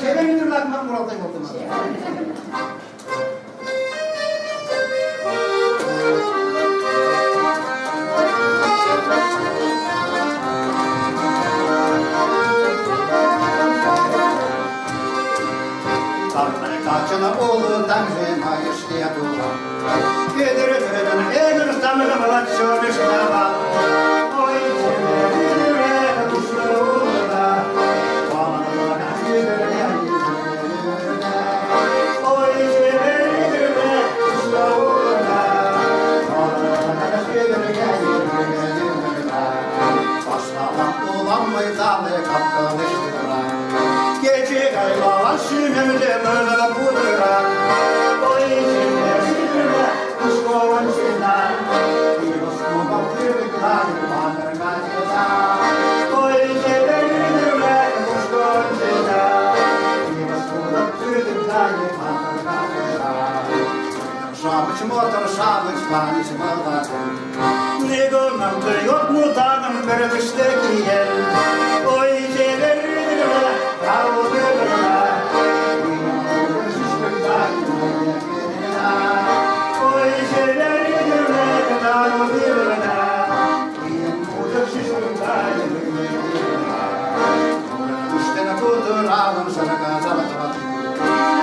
Çevreni durlatmak Murat'a yoldu. Kaçına oğlu tanrım hayışlıya duvar. Güdürüdürün eğdir samını balat şoğuşlama. Oy çevreni kuşlu uğurda. Bağlanana güdürüne yüzüne. Oy çevreni kuşlu uğurda. Bağlanana güdürüne yüzüne. Başlamak olan meydanı kapkalıştıra. Gece kaybolan şümümde mırla pudra. Oy çevreni kuş kovan çiğner. Yunus kuman kırıklar yumanır gacılar. Oy çevreni kuş kovan çiğner. Yunus kuman kırıklar yumanır gacılar. Şabıç motor şabıç paniç mırladım. Ne görmemde yok mu tanım bir dıştaki yer. Oy çevreni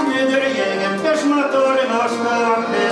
Nedir yegin peş motorun hoşlandı.